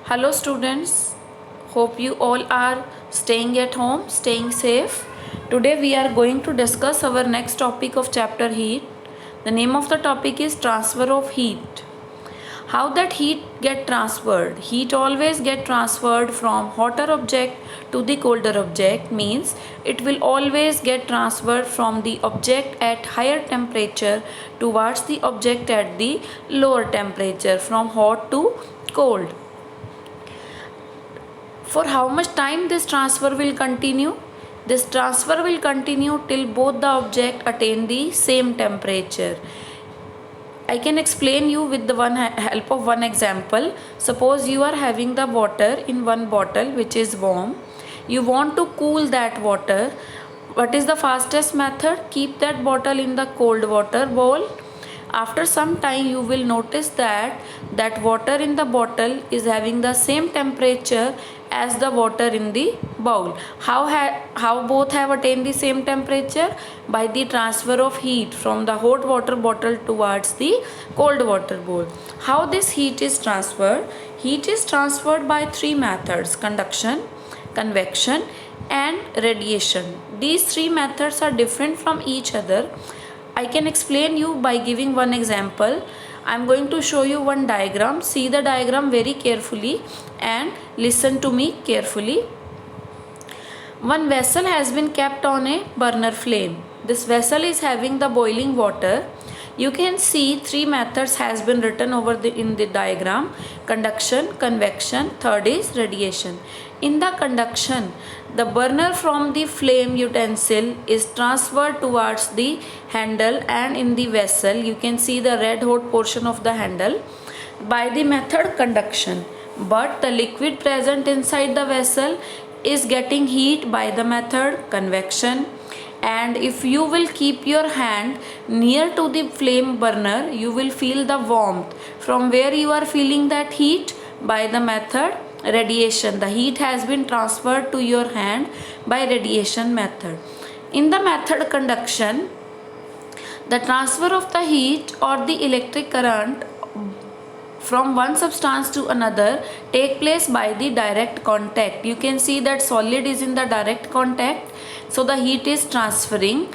Hello students, hope you all are staying at home, staying safe. Today we are going to discuss our next topic of chapter heat. The name of the topic is transfer of heat. How that heat get transferred? Heat always get transferred from hotter object to the colder object, means it will always get transferred from the object at higher temperature towards the object at the lower temperature, from hot to cold. For how much time this transfer will continue? This transfer will continue till both the object attain the same temperature. I can explain you with the help of one example. Suppose you are having the water in one bottle which is warm. You want to cool that water. What is the fastest method? Keep that bottle in the cold water bowl. After some time you will notice that water in the bottle is having the same temperature as the water in the bowl. How both have attained the same temperature? By the transfer of heat from the hot water bottle towards the cold water bowl. How this heat is transferred? Heat is transferred by three methods: conduction, convection and radiation. These three methods are different from each other. I can explain you by giving one example. I am going to show you one diagram. See the diagram very carefully and listen to me carefully. One vessel has been kept on a burner flame. This vessel is having the boiling water. You can see three methods has been written in the diagram: conduction, convection, third is radiation. In the conduction, the burner from the flame utensil is transferred towards the handle, and in the vessel you can see the red hot portion of the handle by the method conduction. But the liquid present inside the vessel is getting heat by the method convection. And if you will keep your hand near to the flame burner, you will feel the warmth. From where you are feeling that heat? By the method radiation. The heat has been transferred to your hand by radiation method. In the method conduction, the transfer of the heat or the electric current from one substance to another take place by the direct contact. You can see that solid is in the direct contact, so the heat is transferring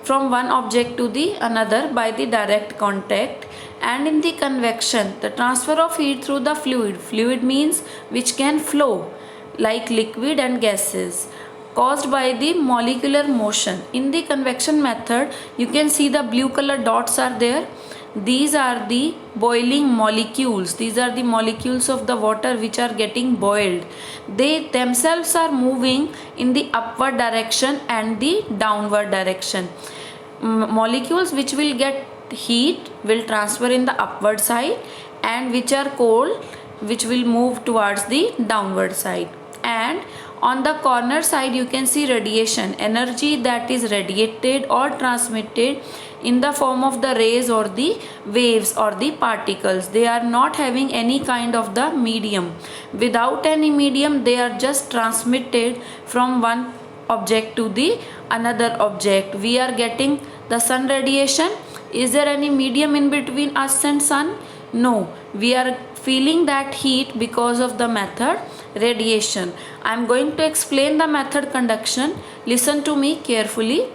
from one object to the another by the direct contact. And in the convection, the transfer of heat through the fluid means which can flow like liquid and gases, caused by the molecular motion. In the convection method, you can see the blue color dots are there. These are the boiling molecules. These are the molecules of the water which are getting boiled. They themselves are moving in the upward direction and the downward direction. Molecules which will get heat will transfer in the upward side, and which are cold which will move towards the downward side. And on the corner side you can see radiation, energy that is radiated or transmitted in the form of the rays or the waves or the particles. They are not having any kind of the medium. Without any medium, they are just transmitted from one object to the another object. We are getting the sun radiation. Is there any medium in between us and sun? No. We are feeling that heat because of the method radiation. I am going to explain the method conduction. Listen to me carefully.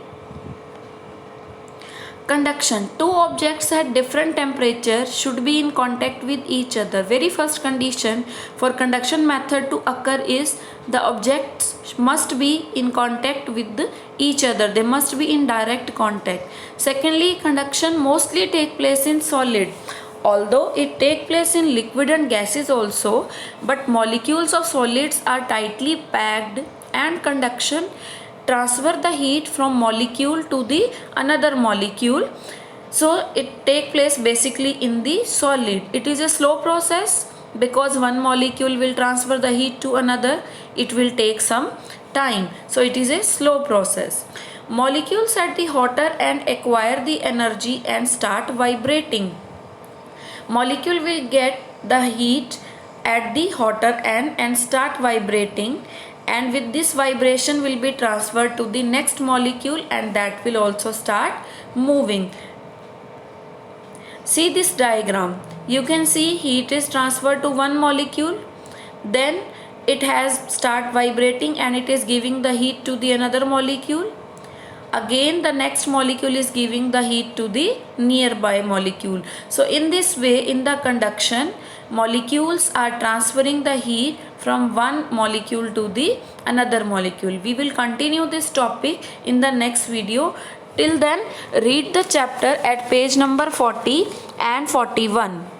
Conduction. Two objects at different temperature should be in contact with each other. Very first condition for conduction method to occur is the objects must be in contact with each other. They must be in direct contact. Secondly, conduction mostly take place in solid. Although it take place in liquid and gases also, but molecules of solids are tightly packed, and conduction transfer the heat from molecule to the another molecule. So it take place basically in the solid. It is a slow process because one molecule will transfer the heat to another. It will take some time. So it is a slow process. Molecules at the hotter end acquire the energy and start vibrating. Molecule will get the heat at the hotter end and start vibrating, and with this vibration will be transferred to the next molecule, and that will also start moving. See this diagram. You can see heat is transferred to one molecule. then it has start vibrating and it is giving the heat to the another molecule. Again the next molecule is giving the heat to the nearby molecule. So in this way, in the conduction, molecules are transferring the heat from one molecule to the another molecule. We will continue this topic in the next video. Till then, read the chapter at page number 40 and 41.